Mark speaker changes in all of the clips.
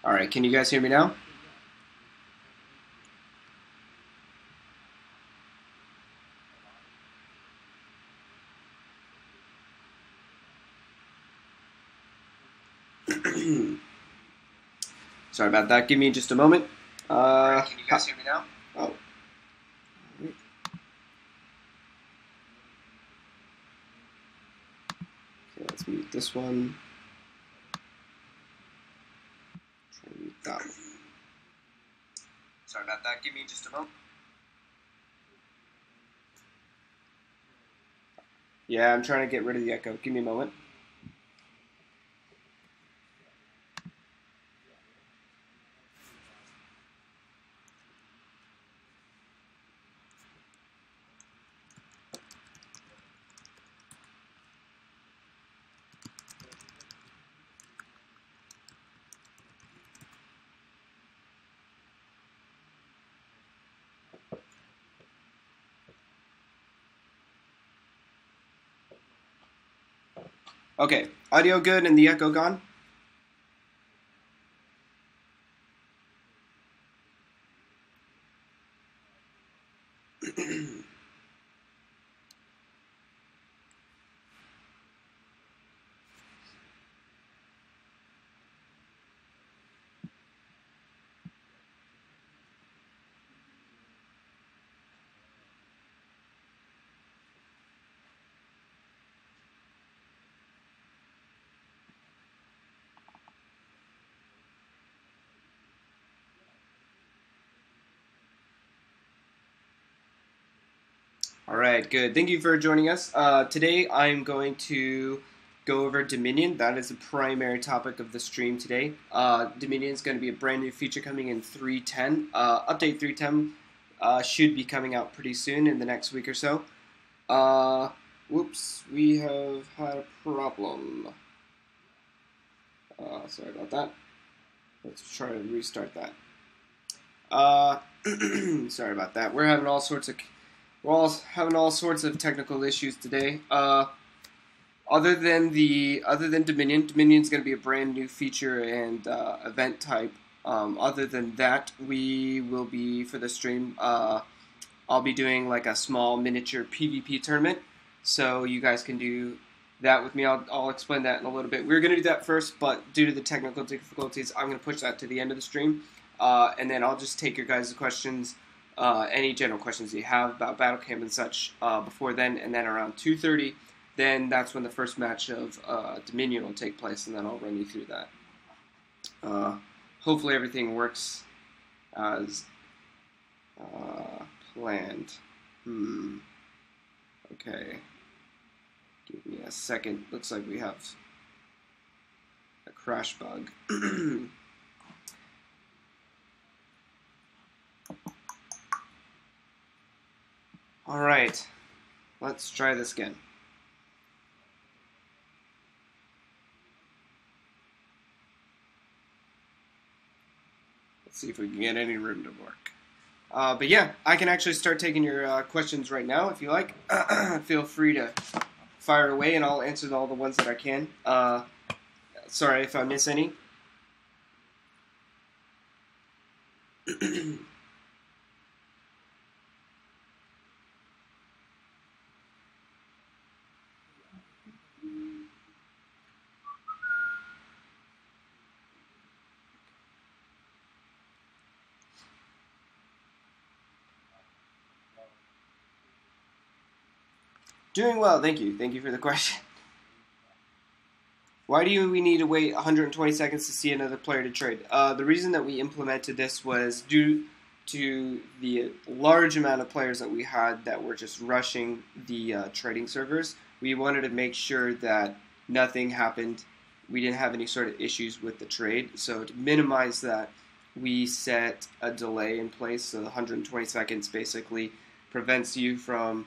Speaker 1: All right, can you guys hear me now? Sorry about that. Give me just a moment. All right, can you guys hear me now? Oh. Okay, let's mute this one. Try to mute that one. Sorry about that. Give me just a moment. Yeah, I'm trying to get rid of the echo. Give me a moment. Okay, audio good and the echo gone? All right, good. Thank you for joining us. Today I'm going to go over Dominion. That is the primary topic of the stream today. Dominion is going to be a brand new feature coming in 3.10. Update 3.10 should be coming out pretty soon in the next week or so. Whoops, we have had a problem. Sorry about that. Let's try to restart that. Sorry about that. We're having all sorts of technical issues today. Other than Dominion, Dominion's going to be a brand new feature and event type. Other than that, we will be for the stream. I'll be doing like a small miniature PvP tournament, so you guys can do that with me. I'll explain that in a little bit. We're going to do that first, but due to the technical difficulties, I'm going to push that to the end of the stream, and then I'll just take your guys' questions. Any general questions you have about Battle Camp and such before then, and then around 2:30, then that's when the first match of Dominion will take place, and then I'll run you through that. Hopefully everything works as planned. Okay. Give me a second. Looks like we have a crash bug. All right, let's try this again. Let's see if we can get any room to work. But yeah, I can actually start taking your questions right now if you like. Feel free to fire away and I'll answer all the ones that I can. Sorry if I miss any. Doing well, thank you. Thank you for the question. Why do we need to wait 120 seconds to see another player to trade? The reason that we implemented this was due to the large amount of players that we had that were just rushing the trading servers. We wanted to make sure that nothing happened. We didn't have any sort of issues with the trade. So to minimize that, we set a delay in place. So the 120 seconds basically prevents you from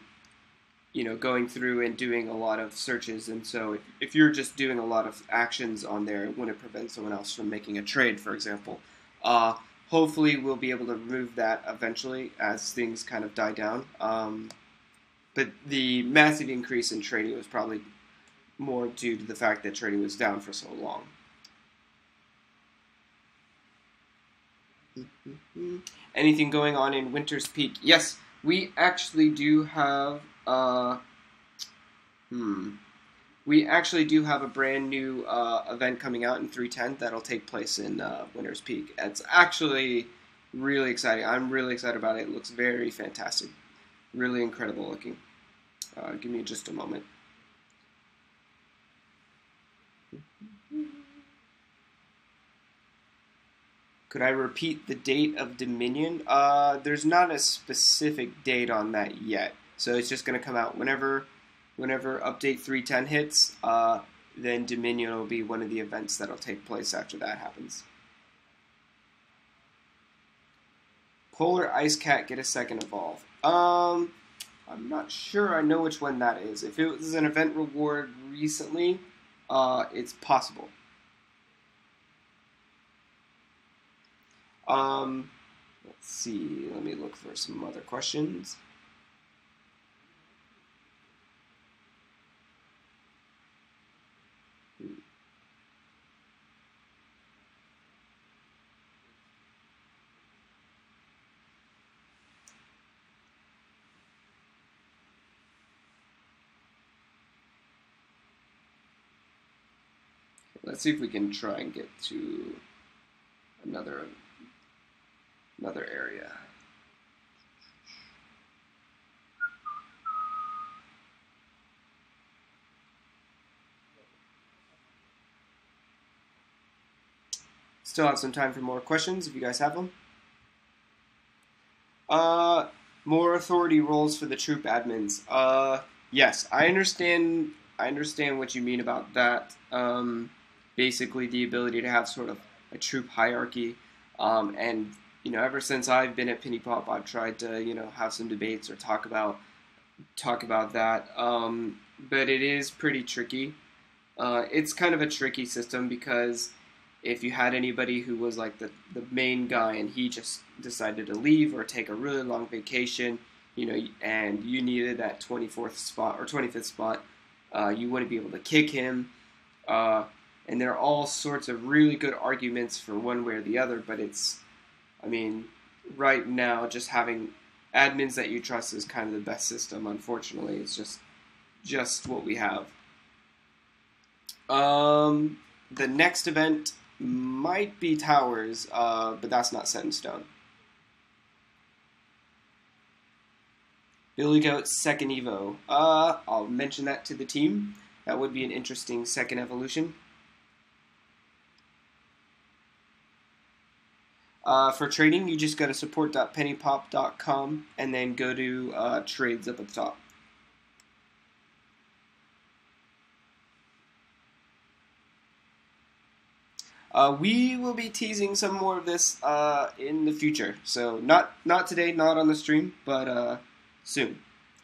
Speaker 1: going through and doing a lot of searches. And so if you're just doing a lot of actions on there, it wouldn't prevent someone else from making a trade, for example. Hopefully we'll be able to remove that eventually as things kind of die down. But the massive increase in trading was probably more due to the fact that trading was down for so long. Anything going on in Winter's Peak? Yes, we actually do have. We actually do have a brand new event coming out in 310 that'll take place in Winter's Peak. It's actually really exciting. I'm really excited about it. It looks very fantastic. Really incredible looking. Give me just a moment. Could I repeat the date of Dominion? There's not a specific date on that yet. So it's just going to come out whenever update 310 hits, then Dominion will be one of the events that'll take place after that happens. Polar Ice Cat get a second evolve. I'm not sure I know which one that is. If it was an event reward recently, it's possible. Let's see. Let me look for some other questions. Let's see if we can try and get to another area. Still have some time for more questions if you guys have them. More authority roles for the troop admins. Yes, I understand what you mean about that. Basically the ability to have sort of a troop hierarchy, and ever since I've been at Penny Pop, I've tried to have some debates or talk about that, but it is pretty tricky. It's kind of a tricky system because if you had anybody who was like the main guy and he just decided to leave or take a really long vacation, and you needed that 24th spot or 25th spot, you wouldn't be able to kick him. And there are all sorts of really good arguments for one way or the other, but right now, just having admins that you trust is kind of the best system, unfortunately. It's just what we have. The next event might be Towers, but that's not set in stone. Billy Goat's second Evo. I'll mention that to the team. That would be an interesting second evolution. For trading, you just go to support.pennypop.com and then go to trades up at the top. We will be teasing some more of this in the future. So not today, not on the stream, but soon.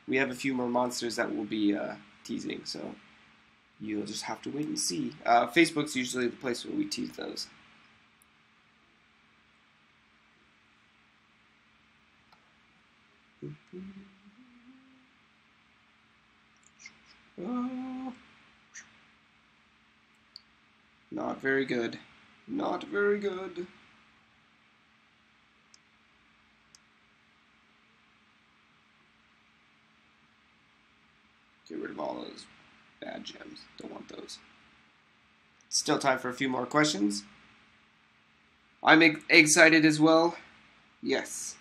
Speaker 1: We have a few more monsters that we'll be teasing, so you'll just have to wait and see. Facebook's usually the place where we tease those. Not very good. Not very good. Get rid of all those bad gems. Don't want those. Still time for a few more questions. I'm excited as well. Yes.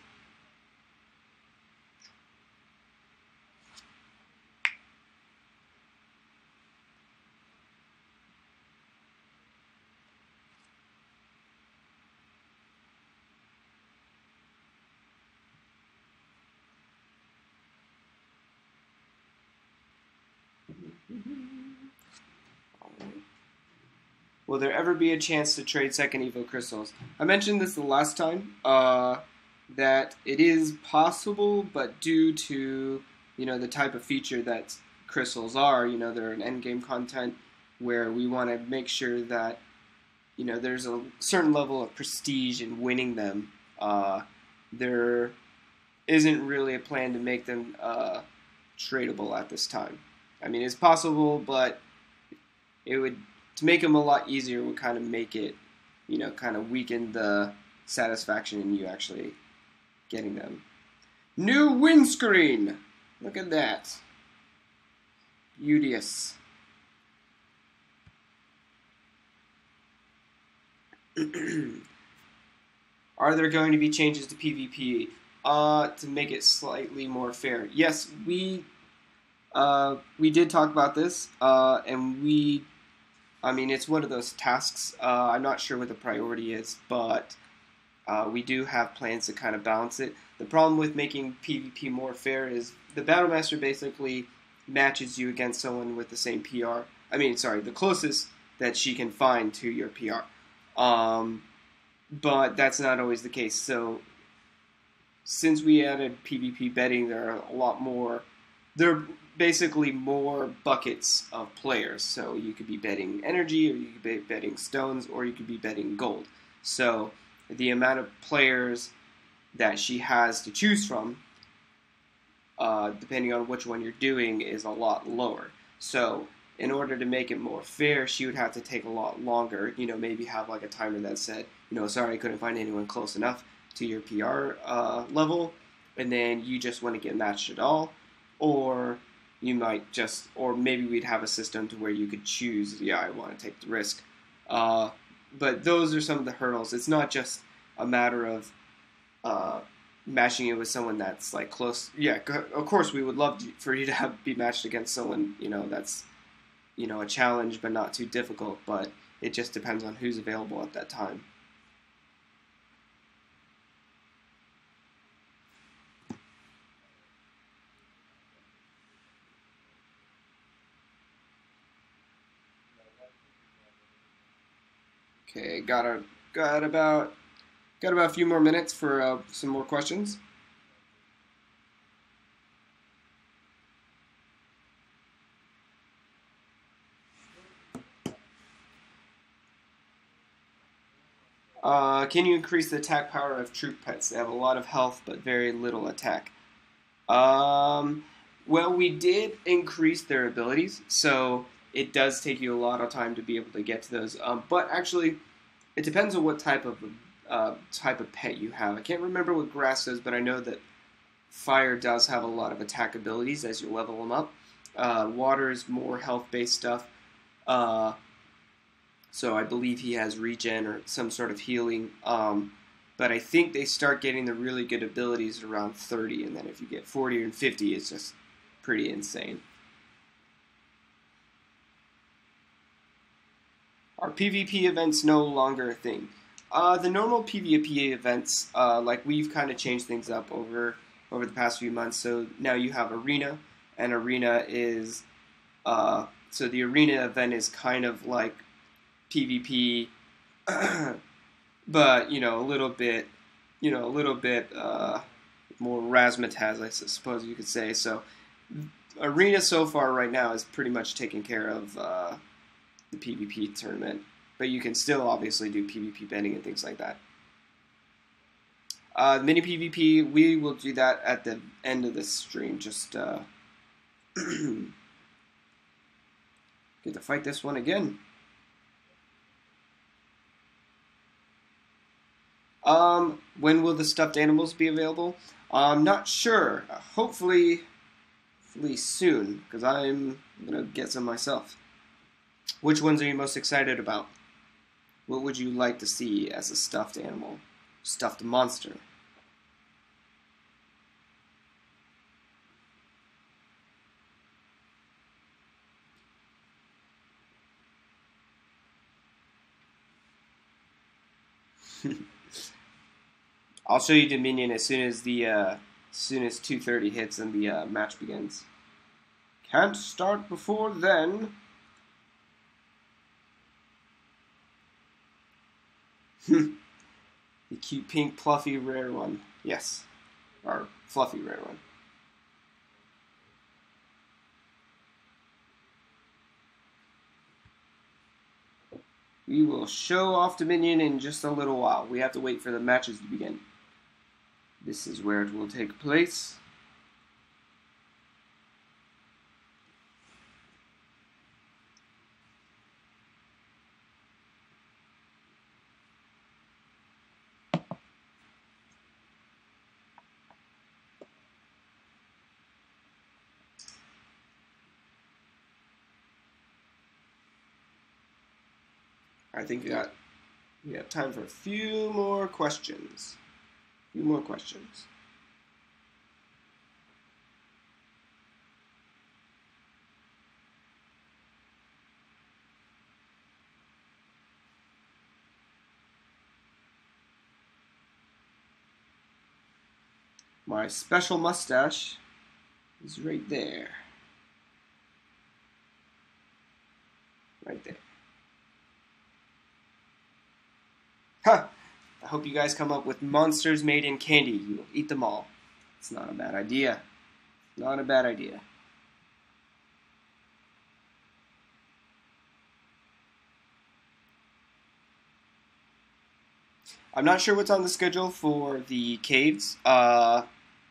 Speaker 1: Will there ever be a chance to trade second Evo crystals? I mentioned this the last time, that it is possible, but due to the type of feature that crystals are, they're an endgame content where we want to make sure that there's a certain level of prestige in winning them. There isn't really a plan to make them tradable at this time. It's possible, but to make them a lot easier would kind of make it, kind of weaken the satisfaction in you actually getting them. New windscreen! Look at that. Beauteous. Are there going to be changes to PvP to make it slightly more fair? Yes, we did talk about this, and I mean, it's one of those tasks. I'm not sure what the priority is, but we do have plans to kind of balance it. The problem with making PvP more fair is the Battlemaster basically matches you against someone with the same PR. I mean, sorry, the closest that she can find to your PR. But that's not always the case. So, since we added PvP betting, there are basically more buckets of players. So you could be betting energy, or you could be betting stones, or you could be betting gold. So the amount of players that she has to choose from, depending on which one you're doing, is a lot lower. So in order to make it more fair, she would have to take a lot longer. Maybe have like a timer that said, sorry, I couldn't find anyone close enough to your PR level, and then you just want to get matched at all, or or maybe we'd have a system to where you could choose, I want to take the risk. But those are some of the hurdles. It's not just a matter of matching it with someone that's like close. Yeah, of course we would love for you to be matched against someone, that's, a challenge but not too difficult, but it just depends on who's available at that time. Okay, got about a few more minutes for some more questions. Can you increase the attack power of troop pets? They have a lot of health but very little attack. Well, we did increase their abilities, so it does take you a lot of time to be able to get to those. But actually, it depends on what type of pet you have. I can't remember what grass does, but I know that fire does have a lot of attack abilities as you level them up. Water is more health-based stuff. So I believe he has regen or some sort of healing. But I think they start getting the really good abilities around 30, and then if you get 40 and 50, it's just pretty insane. Are PvP events no longer a thing? The normal PvP events, like we've kind of changed things up over the past few months. So now you have Arena, and Arena is so the Arena event is kind of like PvP, but a little bit more razzmatazz, I suppose you could say. So Arena so far right now is pretty much taking care of the PvP tournament, but you can still obviously do PvP betting and things like that. Mini PvP, we will do that at the end of this stream. Just get to fight this one again. When will the stuffed animals be available? I'm not sure. Hopefully soon, because I'm gonna get some myself. Which ones are you most excited about? What would you like to see as a stuffed animal? Stuffed monster? I'll show you Dominion as soon as 2:30 hits and the match begins. Can't start before then. The cute pink fluffy rare one. Yes. Or fluffy rare one. We will show off Dominion in just a little while. We have to wait for the matches to begin. This is where it will take place. I think we got time for a few more questions. A few more questions. My special mustache is right there. Right there. Huh! I hope you guys come up with monsters made in candy. You will eat them all. It's not a bad idea. Not a bad idea. I'm not sure what's on the schedule for the caves.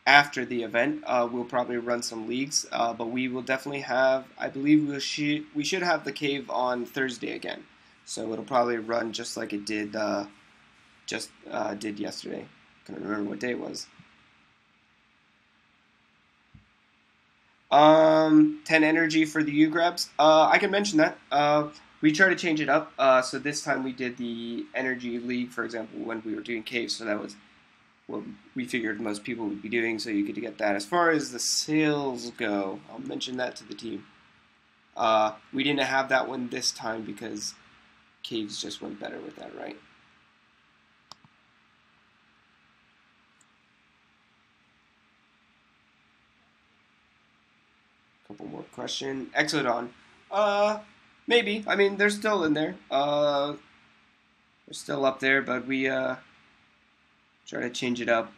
Speaker 1: After the event, we'll probably run some leagues, but we will definitely have. I believe we should have the cave on Thursday again, so it'll probably run just like it did did yesterday. Can't remember what day it was. 10 energy for the U grabs. I can mention that. We try to change it up. So this time we did the energy league, for example, when we were doing caves. So that was what we figured most people would be doing. So you could get that. As far as the sales go, I'll mention that to the team. We didn't have that one this time because caves just went better with that, right? Couple more question. Exodon. Maybe. I mean, they're still in there. They're still up there, but we try to change it up.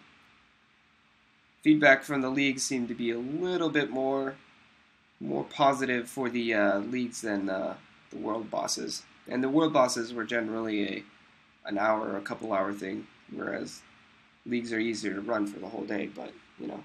Speaker 1: Feedback from the league seemed to be a little bit more positive for the leagues than the world bosses. And the world bosses were generally an hour or a couple hour thing, whereas leagues are easier to run for the whole day. But you know.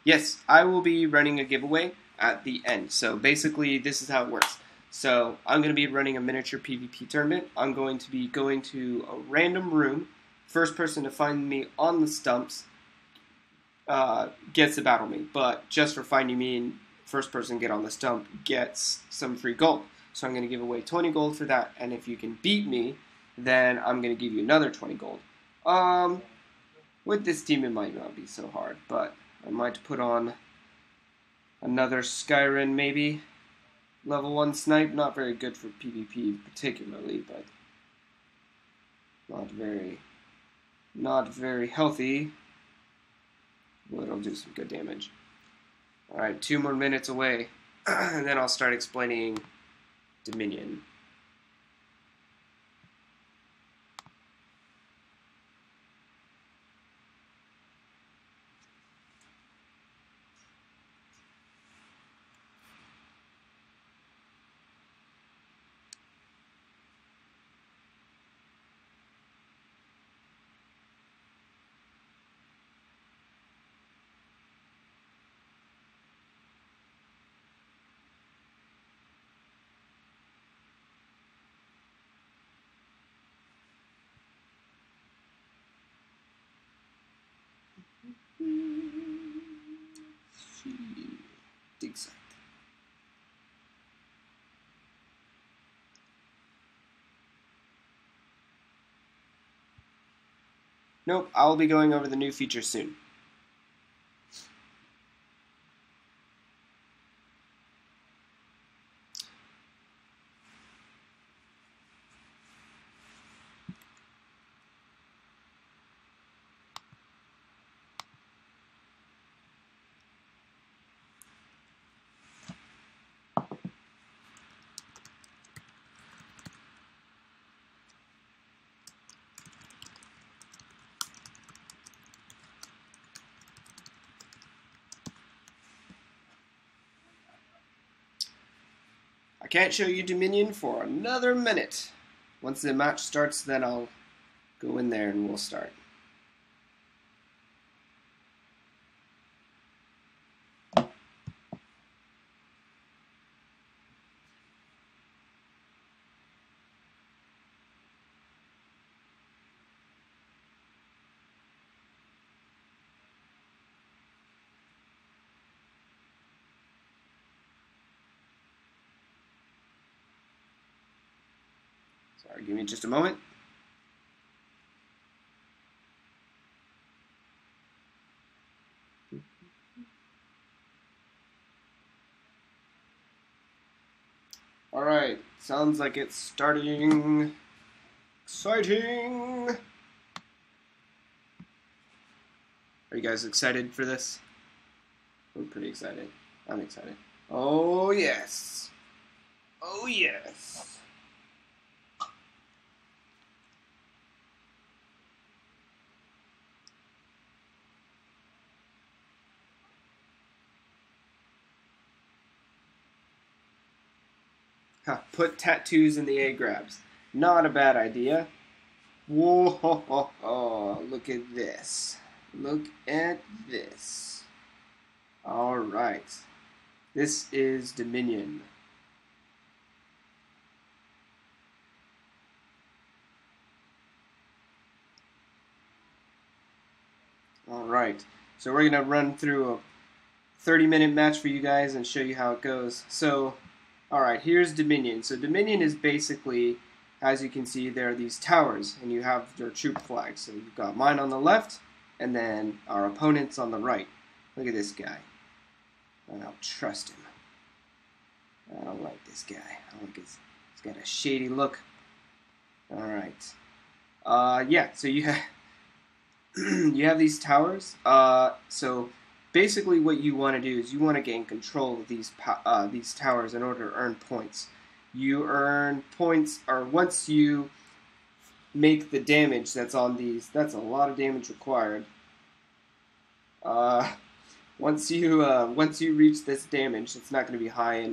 Speaker 1: Yes, I will be running a giveaway at the end. So basically, this is how it works. So I'm going to be running a miniature PvP tournament. I'm going to be going to a random room. First person to find me on the stumps gets to battle me. But just for finding me and first person get on the stump gets some free gold. So I'm going to give away 20 gold for that. And if you can beat me, then I'm going to give you another 20 gold. With this team, it might not be so hard, but I might put on another Skyrim, maybe. Level 1 snipe, not very good for PvP particularly, but not very healthy. Well, it'll do some good damage. Alright, 2 more minutes away, and then I'll start explaining Dominion. Dig site. Nope, I'll be going over the new features soon. I can't show you Dominion for another minute. Once the match starts, then I'll go in there and we'll start. Sorry, give me just a moment. Alright, sounds like it's starting. Exciting! Are you guys excited for this? I'm pretty excited. I'm excited. Oh, yes. Oh, yes. Huh, put tattoos in the A-grabs. Not a bad idea. Whoa, ho, ho, ho. Look at this. Look at this. Alright. This is Dominion. Alright. So we're going to run through a 30-minute match for you guys and show you how it goes. So, alright, here's Dominion. So Dominion is basically, as you can see, there are these towers, and you have your troop flags. So you've got mine on the left, and then our opponent's on the right. Look at this guy. I don't trust him. I don't like this guy. I don't like he's got a shady look. Alright. Yeah, so you have you have these towers. So basically what you want to do is you want to gain control of these towers in order to earn points. You earn points, or once you make the damage that's on these, that's a lot of damage required. Once you reach this damage, it's not going to be high in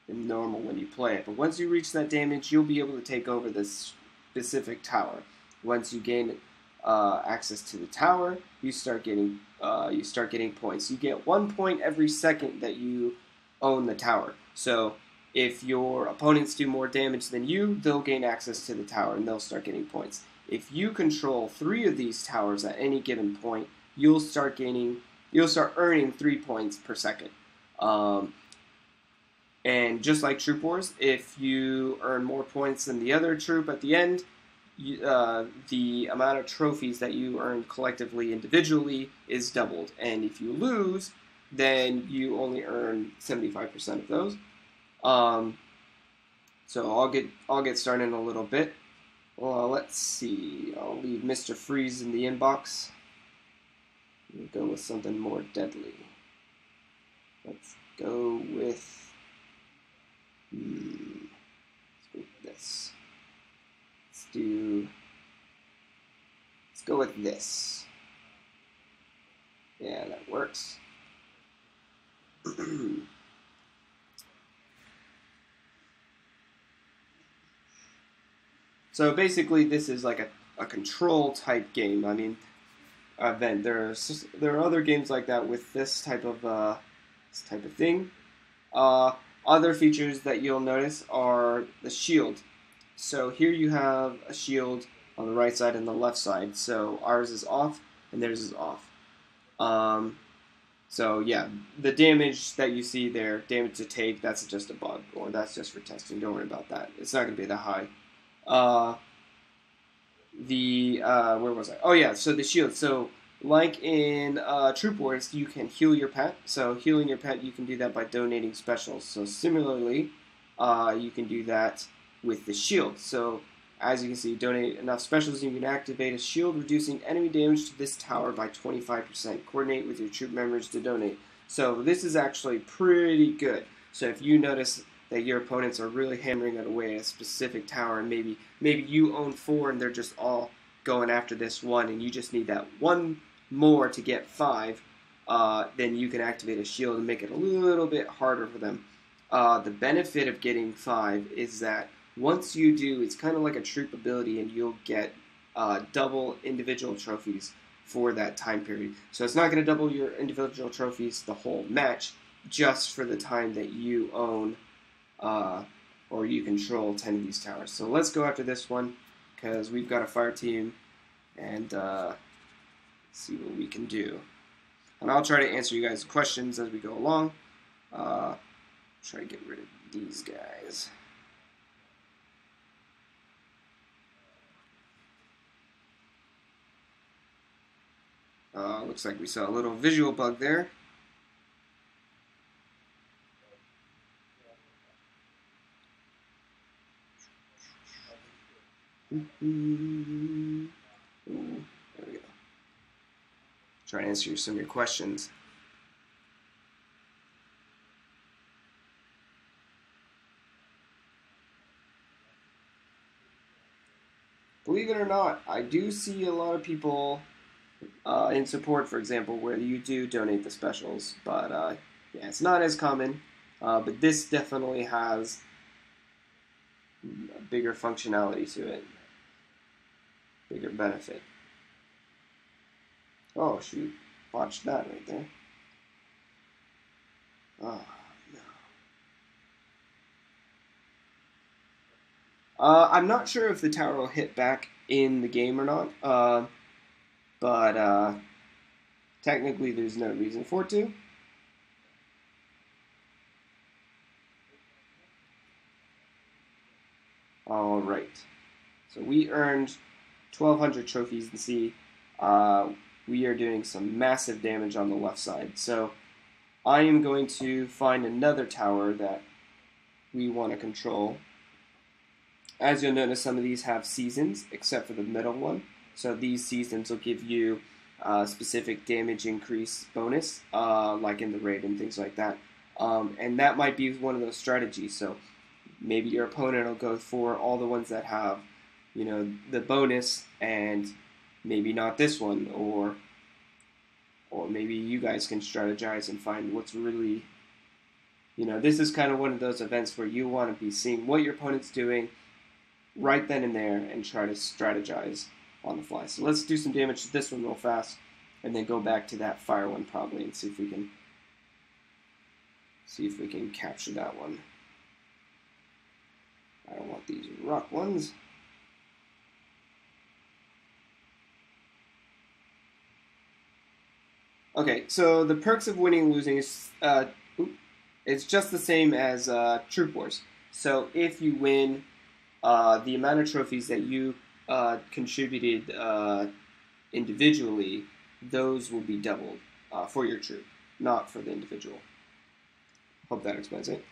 Speaker 1: normal when you play it, but once you reach that damage, you'll be able to take over this specific tower. Once you gain access to the tower, you start getting points. You get 1 point every second that you own the tower. So if your opponents do more damage than you, they'll gain access to the tower and they'll start getting points. If you control 3 of these towers at any given point, you'll start earning 3 points per second. And just like Troop Wars, if you earn more points than the other troop at the end, the amount of trophies that you earn collectively, individually, is doubled. And if you lose, then you only earn 75% of those. So I'll get started in a little bit. Well, let's see. I'll leave Mr. Freeze in the inbox. We'll go with something more deadly. Let's go with this. Let's go with this. Yeah, that works. So basically, this is like a control type game. I mean, event. There are other games like that with this type of thing. Other features that you'll notice are the shield. So here you have a shield on the right side and the left side. So ours is off and theirs is off. So yeah, the damage that you see there, damage to take, that's just a bug, or that's just for testing. Don't worry about that. It's not going to be that high. Where was I? Oh yeah, so the shield. So like in Troop Wars, you can heal your pet. So healing your pet, you can do that by donating specials. So similarly, you can do that with the shield. So as you can see, donate enough specials, you can activate a shield, reducing enemy damage to this tower by 25%. Coordinate with your troop members to donate. So this is actually pretty good. So if you notice that your opponents are really hammering it away at a specific tower, and maybe you own 4 and they're just all going after this one, and you just need that one more to get 5, then you can activate a shield and make it a little bit harder for them. The benefit of getting 5 is that once you do, it's kind of like a troop ability, and you'll get double individual trophies for that time period. So it's not going to double your individual trophies the whole match, just for the time that you own or you control 10 of these towers. So let's go after this one, because we've got a fire team, and see what we can do. And I'll try to answer you guys' questions as we go along. Try to get rid of these guys. Looks like we saw a little visual bug there. Ooh, there we go. Try to answer some of your questions. Believe it or not, I do see a lot of people in support, for example, where you do donate the specials, but yeah, it's not as common. But this definitely has a bigger functionality to it, bigger benefit. Oh shoot, watch that right there. Oh no. I'm not sure if the tower will hit back in the game or not, but technically there's no reason for it to. Alright, so we earned 1,200 trophies and see we are doing some massive damage on the left side. So I am going to find another tower that we want to control. As you'll notice, some of these have seasons, except for the middle one. So these seasons will give you specific damage increase bonus, like in the raid and things like that. And that might be one of those strategies. So maybe your opponent will go for all the ones that have, you know, the bonus, and maybe not this one, or maybe you guys can strategize and find what's really, you know, this is kind of one of those events where you want to be seeing what your opponent's doing right then and there and try to strategize on the fly. So let's do some damage to this one real fast, and then go back to that fire one probably and see if we can capture that one. I don't want these rock ones. Okay, so the perks of winning and losing is it's just the same as Troop Wars. So if you win, the amount of trophies that you contributed individually, those will be doubled for your troop, not for the individual. Hope that explains it.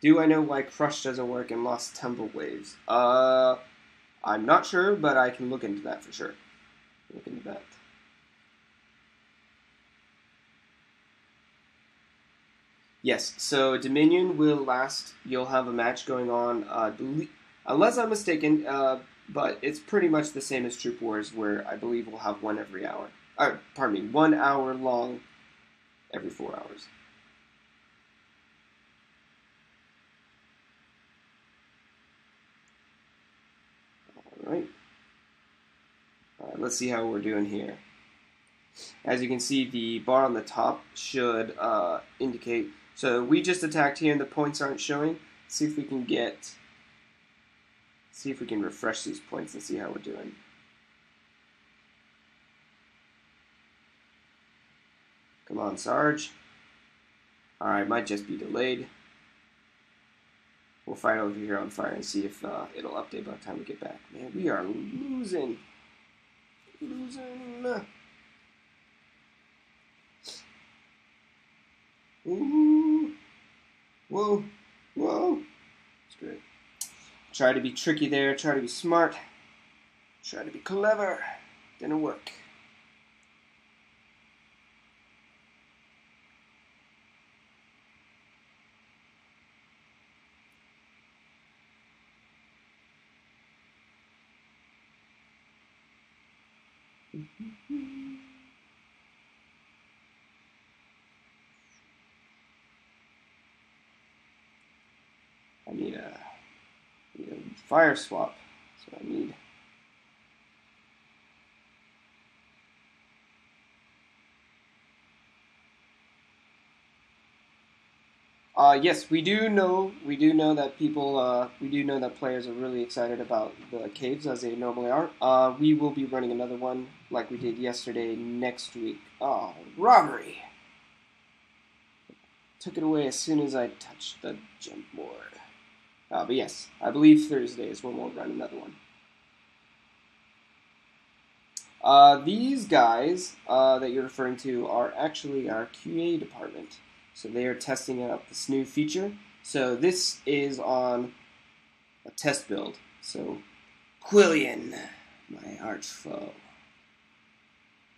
Speaker 1: Do I know why Crush doesn't work in Lost Temple Waves? I'm not sure, but I can look into that for sure. Look into that. Yes, so Dominion will last. You'll have a match going on, unless I'm mistaken, but it's pretty much the same as Troop Wars, where I believe we'll have one every hour. Pardon me, 1 hour long every 4 hours. Alright. Let's see how we're doing here. As you can see, the bar on the top should indicate. So we just attacked here and the points aren't showing. See if we can refresh these points and see how we're doing. Come on, Sarge. Alright, might just be delayed. We'll fight over here on fire and see if it'll update by the time we get back. Man, we are losing. Ooh. Whoa. Whoa. It's great. Try to be tricky there. Try to be smart. Try to be clever. Didn't work. I need a fire swap. That's what I need. Yes, we do know that players are really excited about the caves as they normally are. We will be running another one like we did yesterday next week. Oh, robbery! Took it away as soon as I touched the jump board. But yes, I believe Thursday is when we'll run another one. These guys that you're referring to are actually our QA department. So they are testing out this new feature. So this is on a test build. So Quillian, my arch foe.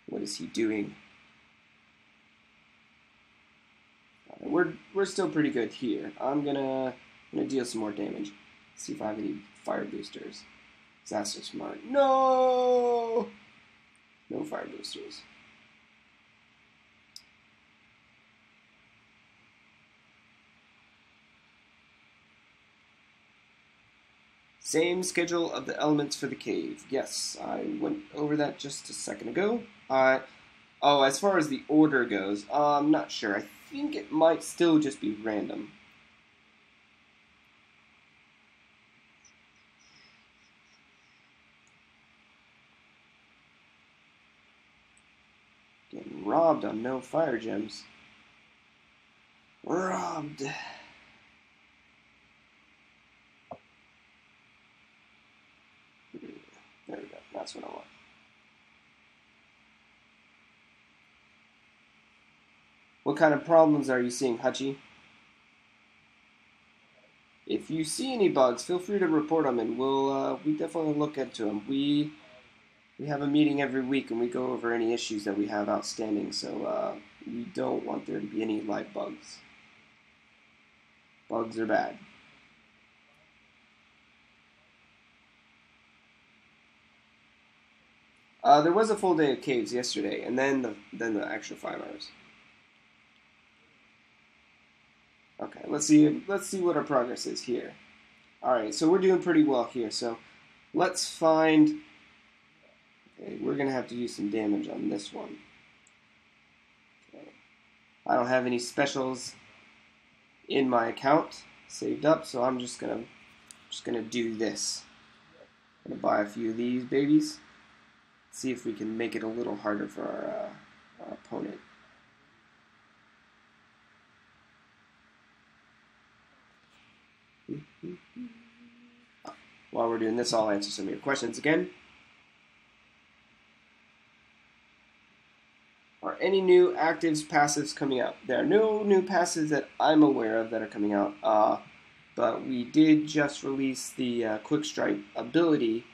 Speaker 1: What is he doing? We're still pretty good here. I'm gonna deal some more damage. See if I have any fire boosters. That's so smart. No! No fire boosters. Same schedule of the elements for the cave. Yes, I went over that just a second ago. Oh, as far as the order goes, I'm not sure. I think it might still just be random. Getting robbed on no fire gems. Robbed. There we go. That's what I want. What kind of problems are you seeing, Hachi? If you see any bugs, feel free to report them, and we definitely look into them. We have a meeting every week, and we go over any issues that we have outstanding. So we don't want there to be any live bugs. Bugs are bad. There was a full day of caves yesterday, and then the extra 5 hours. Okay, let's see what our progress is here. All right, so we're doing pretty well here. So let's find. Okay, we're gonna have to do some damage on this one. Okay. I don't have any specials in my account saved up, so I'm just gonna do this. I'm gonna buy a few of these babies. See if we can make it a little harder for our opponent. While we're doing this, I'll answer some of your questions again. Are any new actives, passives coming out? There are no new passives that I'm aware of that are coming out, but we did just release the Quick Strike ability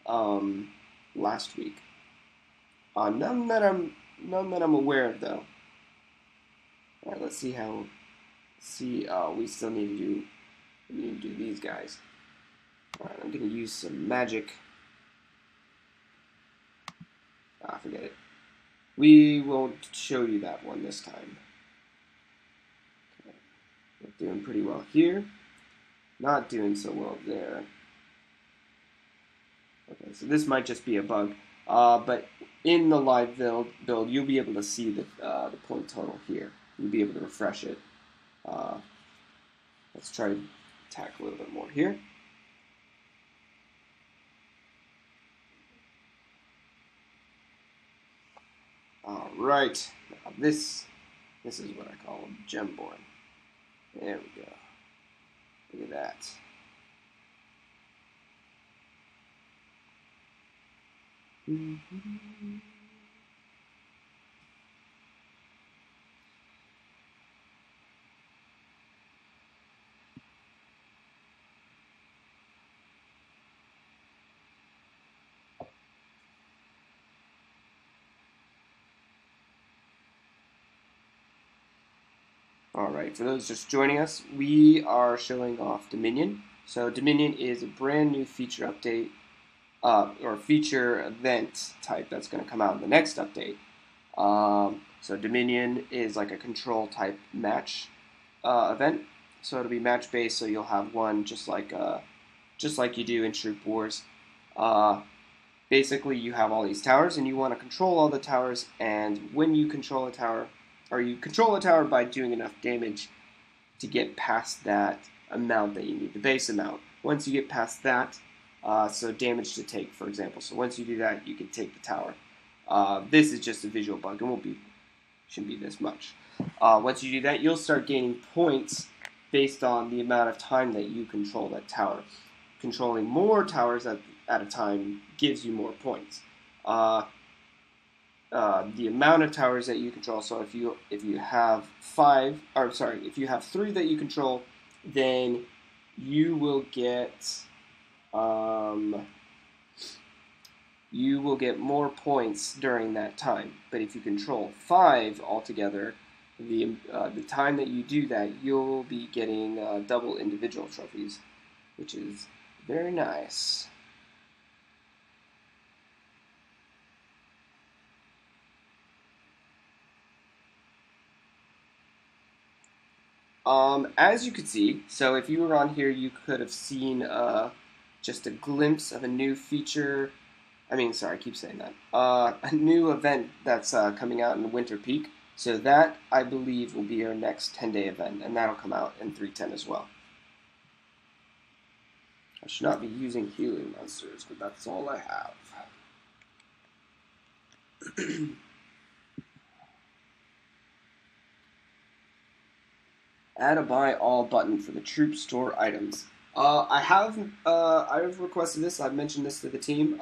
Speaker 1: last week. None that I'm aware of though. All right, let's see how. We still need to do these guys. All right, I'm gonna use some magic. Forget it. We won't show you that one this time. Okay. We're doing pretty well here. Not doing so well there. Okay, so this might just be a bug. But in the live build, you'll be able to see the point total here. You'll be able to refresh it. Let's try to attack a little bit more here. All right, now this is what I call a Gemborn. There we go. Look at that. Alright, for those just joining us, we are showing off Dominion. So Dominion is a brand new feature update, or feature event type that's going to come out in the next update. So Dominion is like a control type match event. So it'll be match based, so you'll have one just like you do in Troop Wars. Basically, you have all these towers, and you want to control all the towers, and when you control a tower, or you control a tower by doing enough damage to get past that amount that you need, the base amount. Once you get past that, so damage to take, for example. So once you do that, you can take the tower. This is just a visual bug. It shouldn't be this much. Once you do that, you'll start gaining points based on the amount of time that you control that tower. Controlling more towers at a time gives you more points. the amount of towers that you control. So if you have five, or sorry, if you have three that you control, then you will get um, more points during that time. But if you control five altogether, the time that you do that, you'll be getting double individual trophies, which is very nice. As you could see, so if you were on here, you could have seen just a glimpse of a new feature. I mean, sorry, I keep saying that. A new event that's coming out in Winter Peak. So that, I believe, will be our next 10-day event, and that'll come out in 3.10 as well. I should not be using healing monsters, but that's all I have. Add a buy all button for the troop store items. I've requested this. I've mentioned this to the team.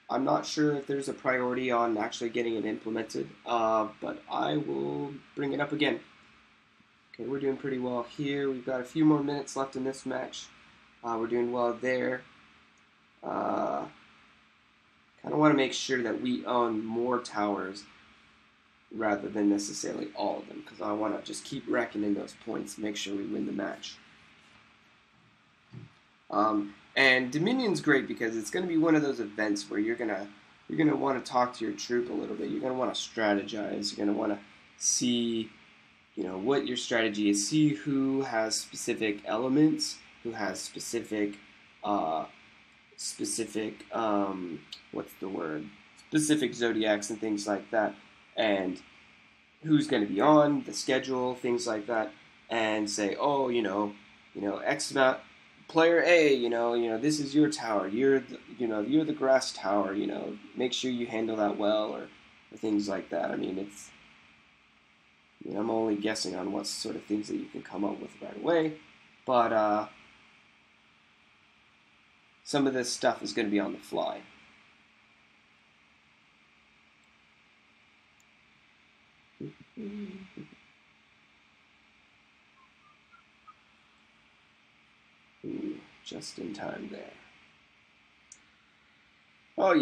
Speaker 1: I'm not sure if there's a priority on actually getting it implemented, but I will bring it up again. Okay, we're doing pretty well here. We've got a few more minutes left in this match. We're doing well there. Kind of want to make sure that we own more towers rather than necessarily all of them, because I want to just keep racking in those points, make sure we win the match. And Dominion's great because it's going to be one of those events where you're gonna want to talk to your troop a little bit. You're going to want to strategize. You're going to want to see, what your strategy is. See who has specific elements, who has specific specific zodiacs and things like that, and who's going to be on the schedule, things like that, and say, oh, X amount. Player A, this is your tower. You're the grass tower. Make sure you handle that well, or things like that. I mean, I'm only guessing on what sort of things that you can come up with right away, but some of this stuff is going to be on the fly. Ooh, just in time there. Oh,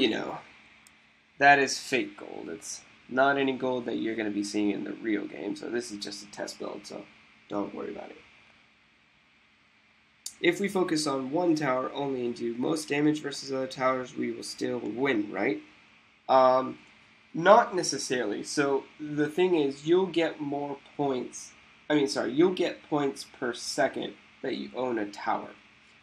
Speaker 1: that is fake gold. It's not any gold that you're going to be seeing in the real game, so this is just a test build, so don't worry about it. If we focus on one tower only and do most damage versus other towers, we will still win, right? Not necessarily. So the thing is, you'll get more points. You'll get points per second that you own a tower.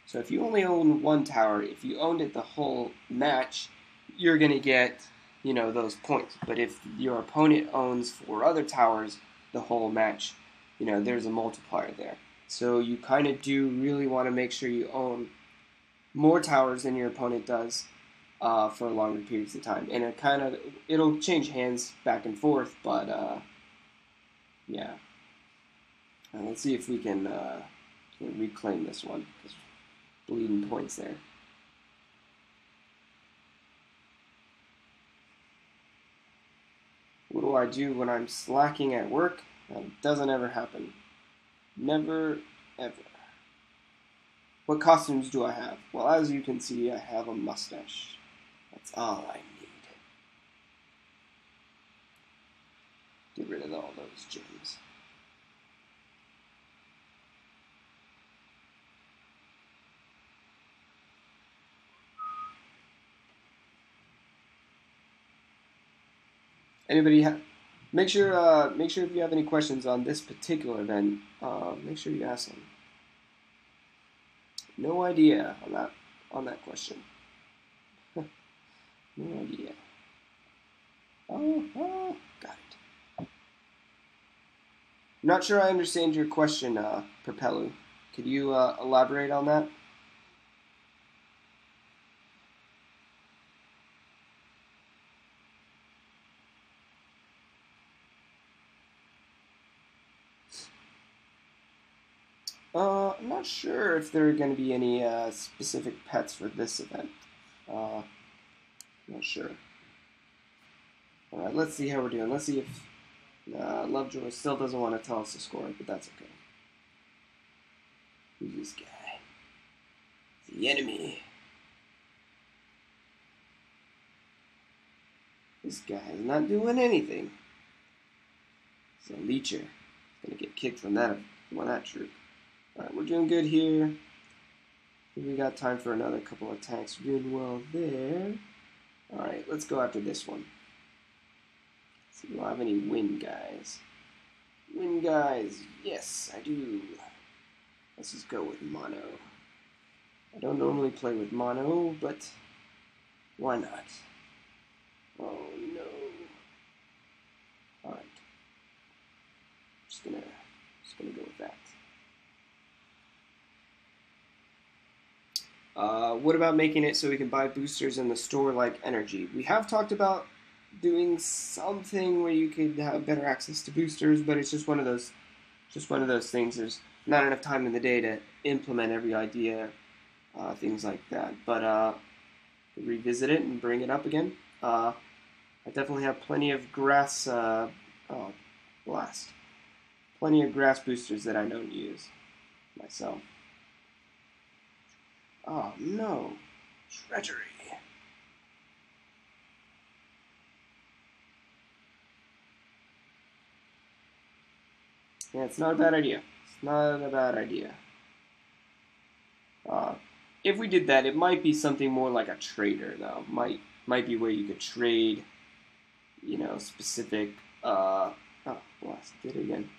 Speaker 1: So if you only own one tower, if you owned it the whole match, you're going to get, those points. But if your opponent owns 4 other towers the whole match, there's a multiplier there. So you kind of do really want to make sure you own more towers than your opponent does for longer periods of time. And it'll change hands back and forth, but yeah. Let's see if we can reclaim this one. Bleeding points there. What do I do when I'm slacking at work? That doesn't ever happen. Never, ever. What costumes do I have? Well, as you can see, I have a mustache. That's all I need. Get rid of all those gems. Anybody make sure if you have any questions on this particular event, make sure you ask them. No idea on that question. No idea. Oh, got it. Not sure I understand your question, Perpelu. Could you elaborate on that? I'm not sure if there are going to be any specific pets for this event. Not sure. Alright, let's see how we're doing. Let's see if Lovejoy still doesn't want to tell us the score, but that's okay. Who's this guy? The enemy. This guy is not doing anything. So Leecher is going to get kicked from that troop. Alright, we're doing good here. We got time for another couple attacks. We're doing well there. Alright, let's go after this one. See if we'll have any wind guys. Wind guys, yes, I do. Let's just go with mono. I don't normally play with mono, but why not? Oh no. Alright. Just gonna go with that. What about making it so we can buy boosters in the store like energy? We have talked about doing something where you could have better access to boosters, but it's just one of those things. There's not enough time in the day to implement every idea, things like that. But revisit it and bring it up again. I definitely have plenty of grass. Blast! Plenty of grass boosters that I don't use myself. Oh no, treachery. Yeah, it's not a bad idea. It's not a bad idea. If we did that, it might be something more like a trader, though. Might be where you could trade, specific. Blast! Did it again.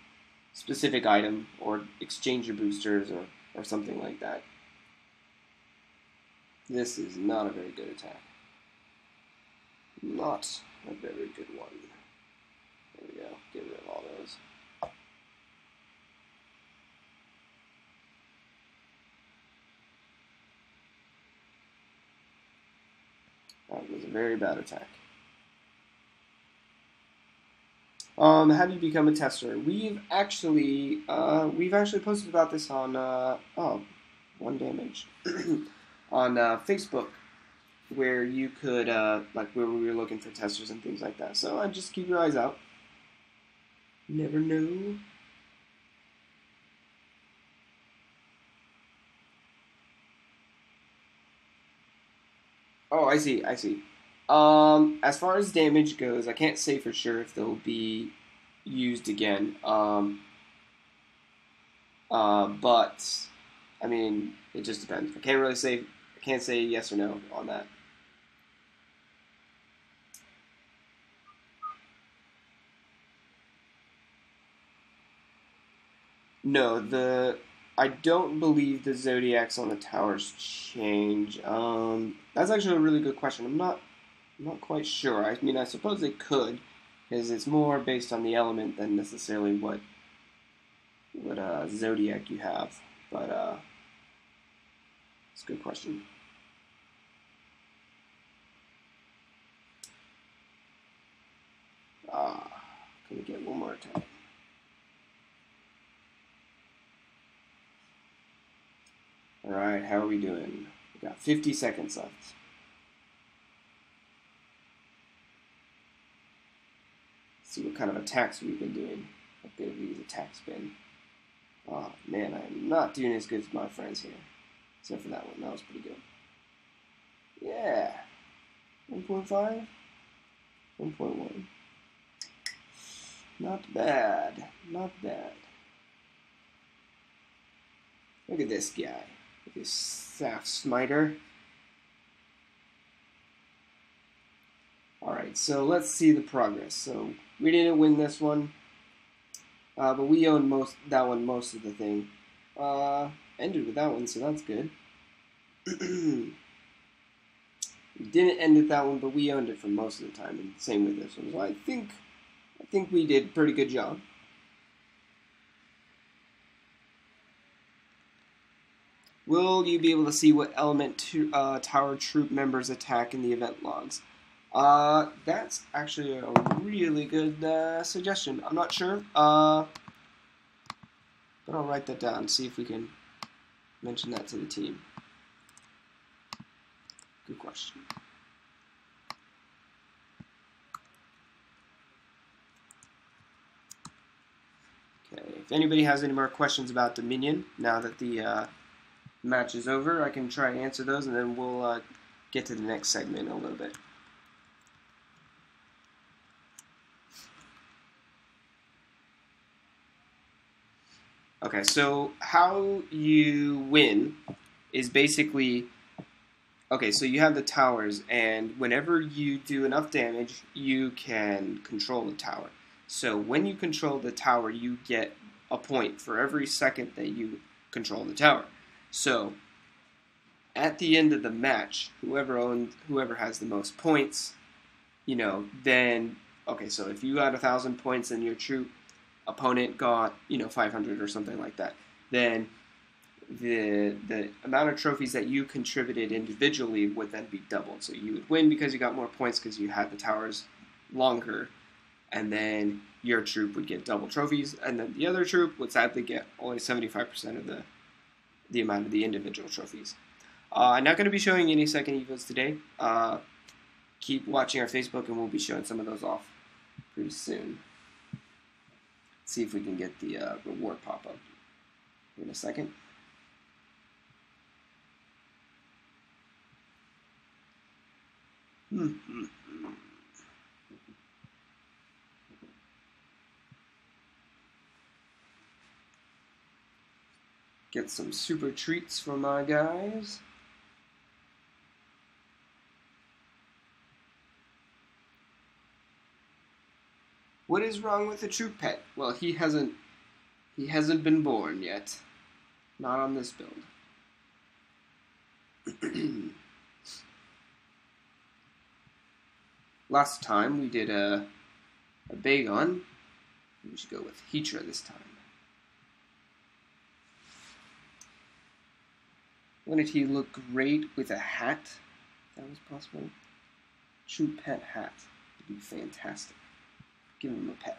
Speaker 1: Specific item or exchange your boosters or something like that. This is not a very good attack. Not a very good one. There we go. Get rid of all those. That was a very bad attack. How do you become a tester? We've actually posted about this on 1 damage on Facebook, where you could where we were looking for testers and things like that. So just keep your eyes out. You never know. Oh, I see. As far as damage goes, I can't say for sure if they'll be used again. But I mean, it just depends. I can't say yes or no on that. No, I don't believe the zodiacs on the towers change. That's actually a really good question. I'm not quite sure. I mean, I suppose they could, because it's more based on the element than necessarily what zodiac you have. But it's a good question. Can we get one more attack? Alright, how are we doing? We got 50 seconds left. Let's see what kind of attacks we've been doing. How good have these attacks been? Oh man, I am not doing as good as my friends here. Except for that one. That was pretty good. Yeah. 1.5? 1.1. Not bad. Not bad. Look at this guy. Look at this Saf Smiter. Alright, so let's see the progress. So we didn't win this one. But we owned that one most of the thing. Ended with that one, so that's good. We didn't end with that one, but we owned it for most of the time, and same with this one. So I think we did a pretty good job. Will you be able to see what element tower troop members attack in the event logs? That's actually a really good suggestion. I'm not sure, but I'll write that down, see if we can mention that to the team. Good question. if anybody has any more questions about Dominion, now that the match is over, I can try and answer those, and then we'll get to the next segment in a little bit. Okay, so how you win is basically, okay, so you have the towers, and whenever you do enough damage, you can control the tower. So when you control the tower, you get a point for every second that you control the tower. So at the end of the match, whoever has the most points, then, okay, so if you got 1,000 points and your troop opponent got 500 or something like that, then the amount of trophies that you contributed individually would then be doubled. So you would win because you got more points because you had the towers longer, and then your troop would get double trophies, and then the other troop would sadly get only 75% of the amount of the individual trophies. I'm not going to be showing any second evos today. Keep watching our Facebook, and we'll be showing some of those off pretty soon. See if we can get the reward pop up in a second. Get some super treats for my guys. What is wrong with the troop pet? Well, he hasn't been born yet. Not on this build. Last time we did a Bagon. We should go with Heatra this time. Wouldn't he look great with a hat? If that was possible. Troop pet hat would be fantastic. Give him a pet.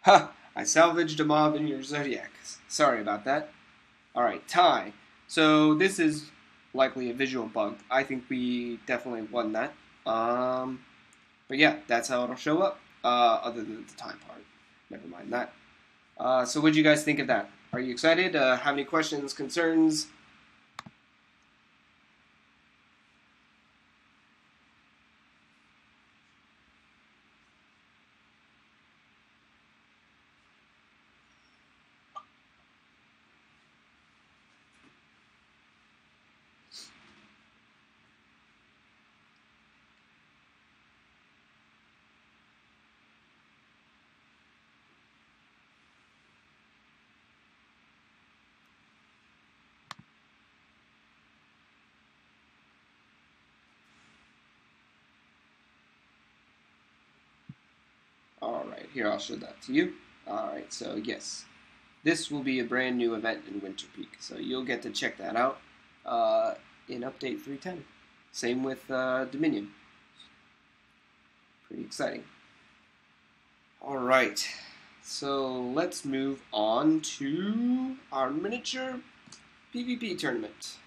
Speaker 1: Ha! I salvaged a mob in your Zodiac. Sorry about that. Alright, tie. So this is likely a visual bug. I think we definitely won that. But yeah, that's how it'll show up. Other than the time part. Never mind that. So what do you guys think of that? Are you excited? Have any questions, concerns? Alright, here I'll show that to you. Alright, so yes, this will be a brand new event in Winter Peak, so you'll get to check that out in Update 3.10. Same with Dominion. Pretty exciting. Alright, so let's move on to our miniature PvP tournament.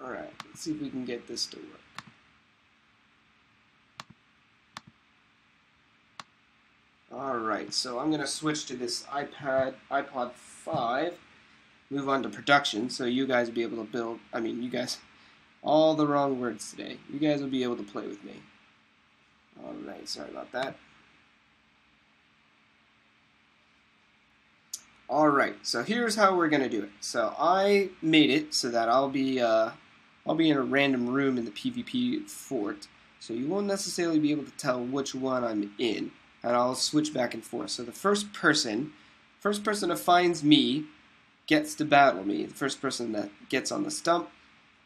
Speaker 1: Alright, let's see if we can get this to work. Alright, so I'm going to switch to this iPod 5, move on to production, so you guys will be able to build, all the wrong words today. You guys will be able to play with me. Alright, sorry about that. Alright, so here's how we're going to do it. So I made it so that I'll be in a random room in the PvP fort, so you won't necessarily be able to tell which one I'm in. And I'll switch back and forth. So the first person who finds me gets to battle me. The first person that gets on the stump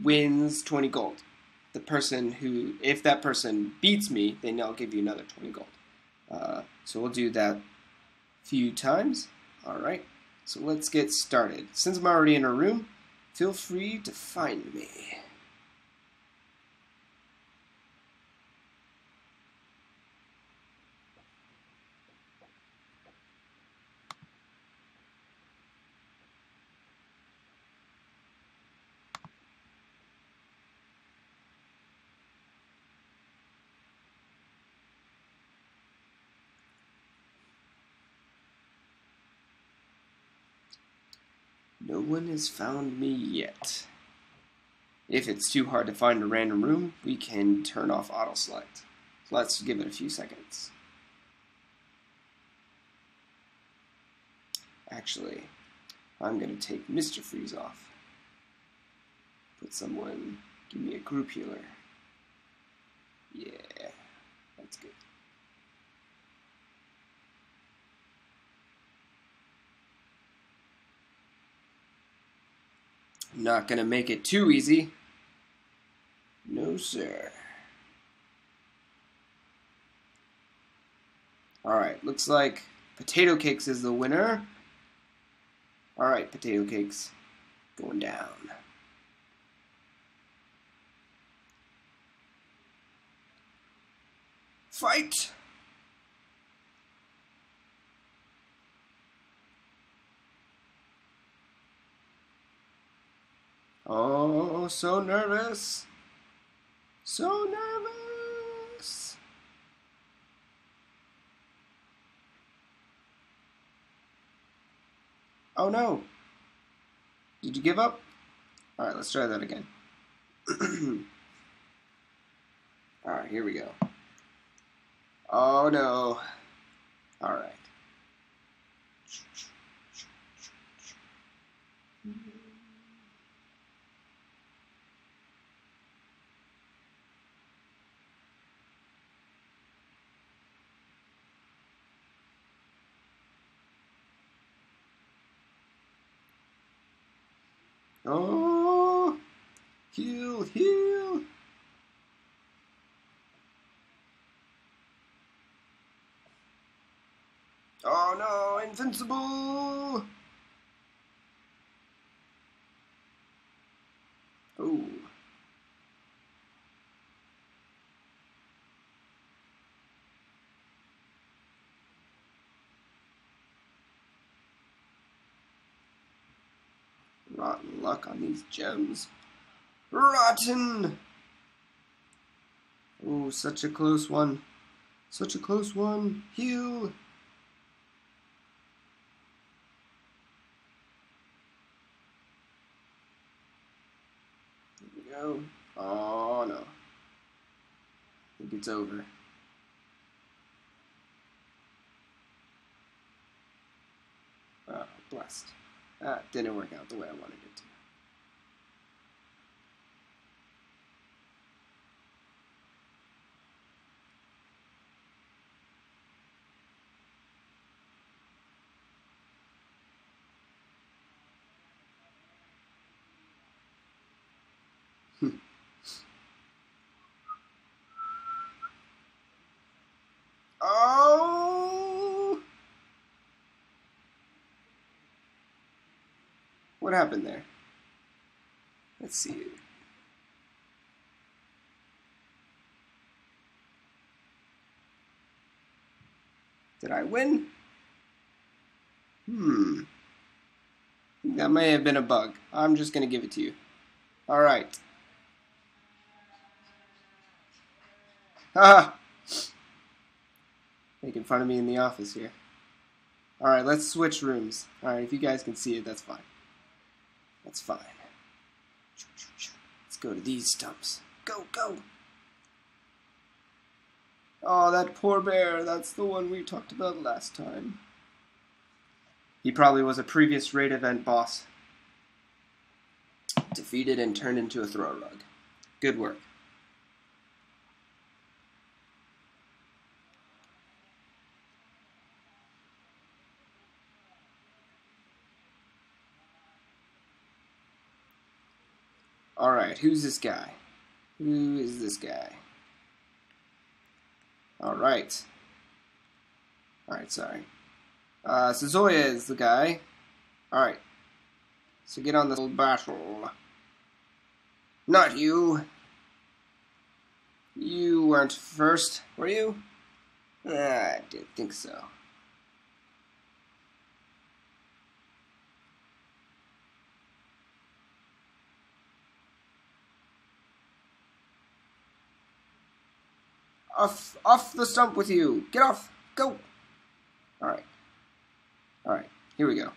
Speaker 1: wins 20 gold. The person who, if that person beats me, then I'll give you another 20 gold. So we'll do that a few times. Alright, so let's get started. Since I'm already in a room, feel free to find me. No one has found me yet. If it's too hard to find a random room, we can turn off auto select. So let's give it a few seconds. Actually, I'm going to take Mr. Freeze off. Put someone, give me a group healer. Yeah, that's good. Not going to make it too easy. No, sir. Alright, looks like Potato Cakes is the winner. Alright, Potato Cakes. Going down. Fight! Oh, so nervous. So nervous. Oh no. Did you give up? Alright, let's try that again. Alright, here we go. Oh no. Alright. Oh, heal, heal. Oh no, invincible. Oh. Rotten luck on these gems. Rotten! Oh, such a close one. Such a close one. Heal! Here we go. Oh, no. I think it's over. Oh, blessed. That didn't work out the way I wanted it to. Oh! What happened there? Let's see. Did I win? That may have been a bug. I'm just going to give it to you. Alright. Haha! Making fun of me in the office here. Alright, let's switch rooms. Alright, if you guys can see it, that's fine. That's fine. Let's go to these stumps. Go, go! Oh, that poor bear. That's the one we talked about last time. He probably was a previous raid event boss. Defeated and turned into a throw rug. Good work. Alright, who's this guy? Who is this guy? Alright. Alright, sorry. So Zoya is the guy. Alright. So get on this little battle. Not you. You weren't first, were you? I didn't think so. Off the stump with you. Get off. Go. Alright. Alright. Here we go.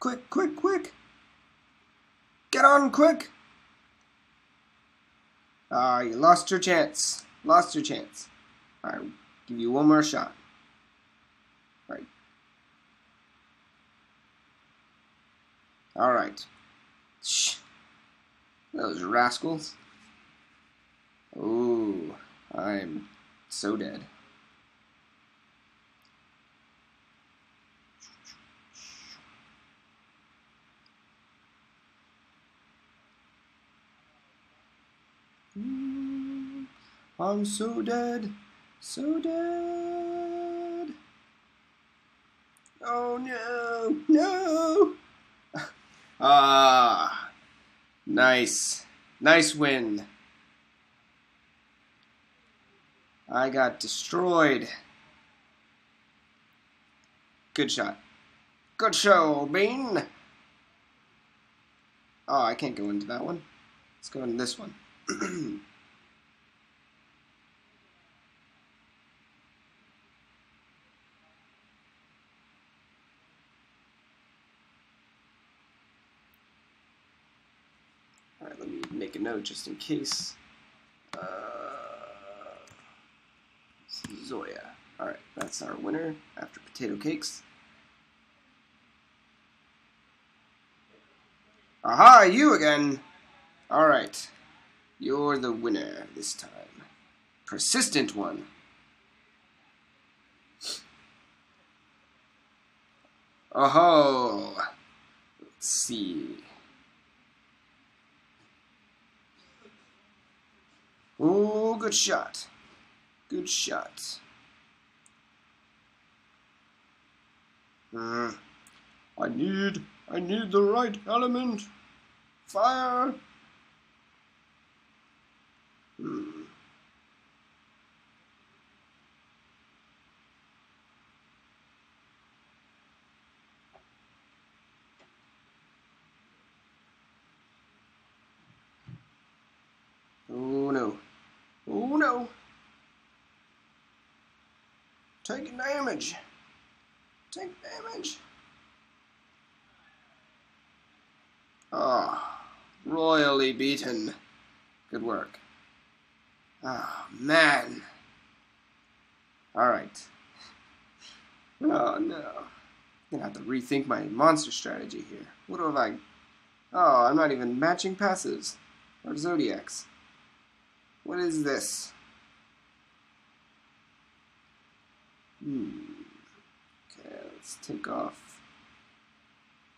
Speaker 1: Quick, quick, quick! Get on, quick! Ah, you lost your chance. Lost your chance. Alright, give you one more shot. Right. Alright. Shh. Those rascals. Ooh, I'm so dead. I'm so dead. So dead. Oh no. No. Ah. Nice. Nice win. I got destroyed. Good shot. Good show, Bean. Oh, I can't go into that one. Let's go into this one. Alright, let me make a note just in case. Zoya. Alright, that's our winner after potato cakes. Aha, you again! Alright, you're the winner this time. Persistent one. Oh, let's see. Oh, good shot. Good shot. I need the right element. Fire. Oh no. Oh no. Take damage. Take damage. Ah, oh, royally beaten. Good work. Oh, man. Alright. Oh, no. I'm gonna have to rethink my monster strategy here. What have I... Oh, I'm not even matching passives. Or Zodiacs. What is this? Okay, let's take off.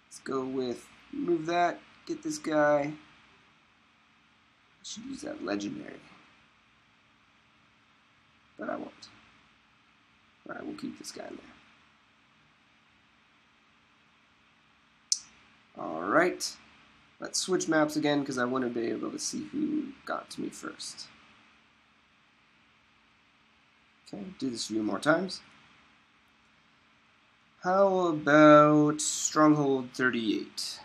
Speaker 1: Let's go with... Move that. Get this guy. I should use that legendary. But I won't. Alright, we'll keep this guy in there. Alright. Let's switch maps again because I want to be able to see who got to me first. Okay, do this a few more times. How about Stronghold 38?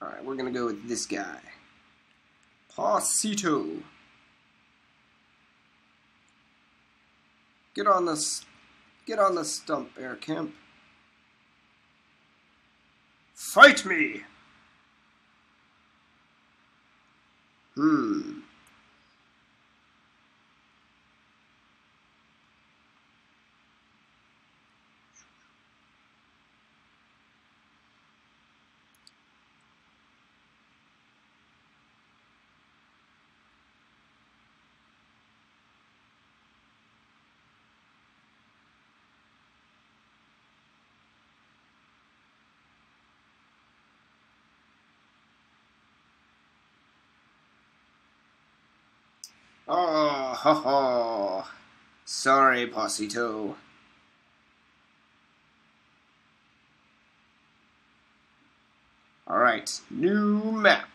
Speaker 1: Alright, we're gonna go with this guy. Pasito. Get on the stump, Air Camp. Fight me! Oh, ho, ho. Sorry, Pasito. Alright, new map.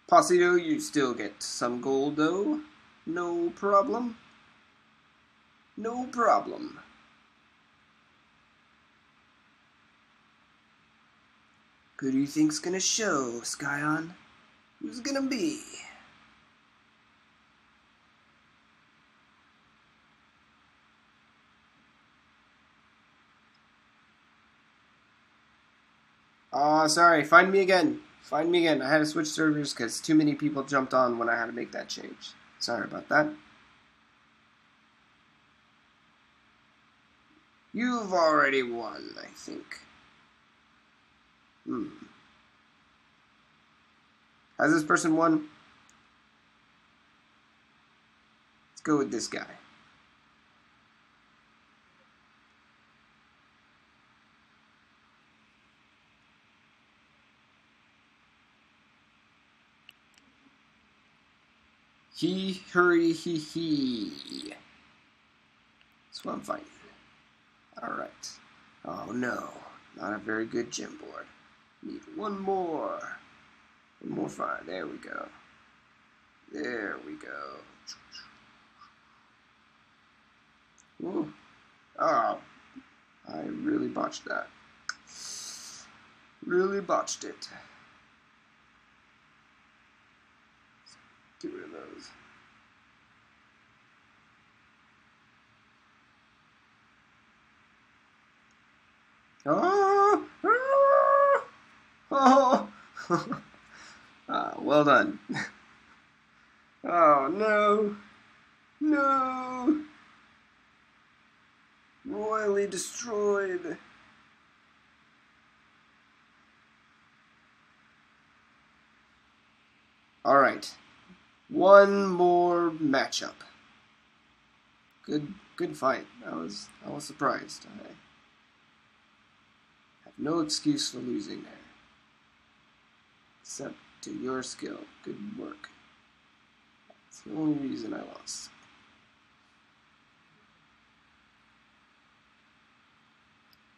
Speaker 1: Possido, you still get some gold though. No problem. No problem. Who do you think's gonna show, Skyon? Who's gonna be? Oh, sorry. Find me again. Find me again. I had to switch servers because too many people jumped on when I had to make that change. Sorry about that. You've already won, I think. Has this person won? Let's go with this guy. Hurry, he. That's what I'm fighting. Alright. Oh no, not a very good gym board. Need one more. One more fire. There we go. There we go. Ooh. Oh, I really botched that. Really botched it. Get rid of those. Oh! Oh! Well done. Oh no! No! Royally destroyed. All right. One more matchup. Good fight. I was surprised. I have no excuse for losing there, except to your skill. Good work. That's the only reason I lost.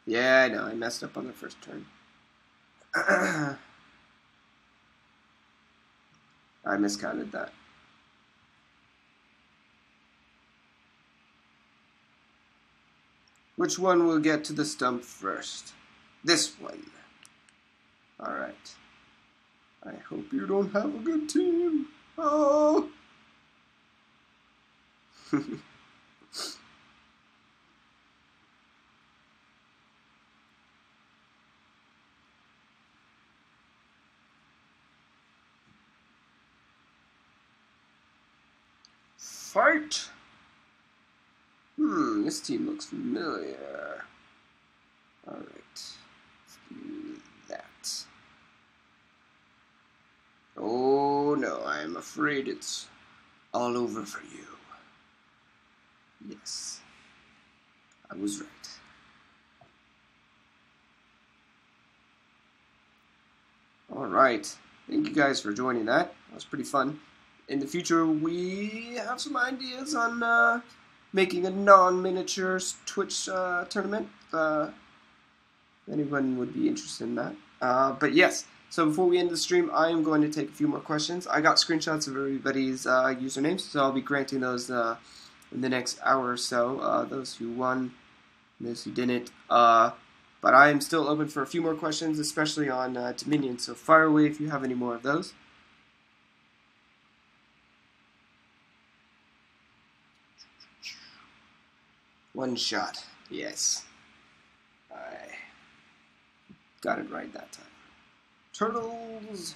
Speaker 1: Yeah, I know. I messed up on the first turn. I miscounted that. Which one will get to the stump first? This one. Alright. I hope you don't have a good team. Oh! Fight! This team looks familiar. Alright. Let's do that. Oh no, I'm afraid it's all over for you. Yes. I was right. Alright. Thank you guys for joining that. That was pretty fun. In the future, we have some ideas on making a non-miniature Twitch tournament. Anyone would be interested in that. But yes, so before we end the stream, I am going to take a few more questions. I got screenshots of everybody's usernames, so I'll be granting those in the next hour or so. Those who won, those who didn't. But I am still open for a few more questions, especially on Dominion. So fire away if you have any more of those. One shot. Yes. I got it right that time. Turtles.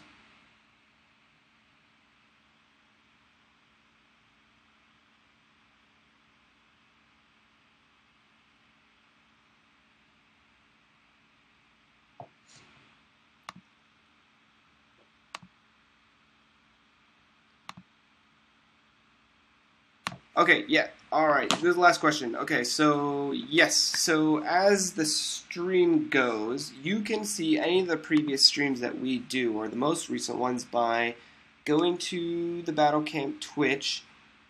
Speaker 1: Okay, yeah. Alright, this is the last question. Okay, so, yes. So, as the stream goes, you can see any of the previous streams that we do, or the most recent ones, by going to the Battle Camp Twitch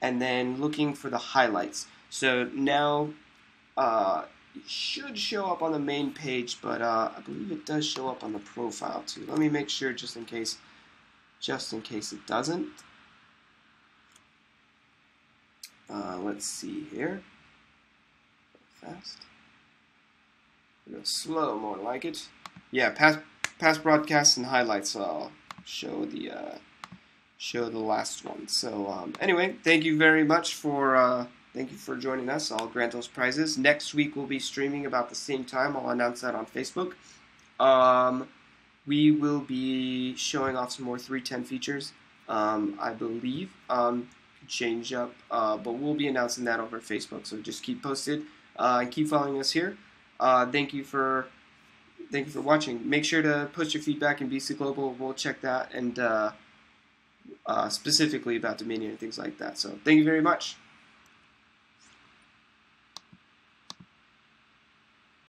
Speaker 1: and then looking for the highlights. So, now, it should show up on the main page, but I believe it does show up on the profile, too. Let me make sure, just in case just in case it doesn't. Let's see here. Fast. Go slow, more like it. Yeah, past broadcasts and highlights. I'll show the last one. So anyway, thank you very much for joining us. I'll grant those prizes. Next week we'll be streaming about the same time. I'll announce that on Facebook. We will be showing off some more 310 features, I believe. Change up, but we'll be announcing that over Facebook. So just keep posted and keep following us here. Thank you for watching. Make sure to post your feedback in BC Global. We'll check that, and specifically about Dominion and things like that. So thank you very much.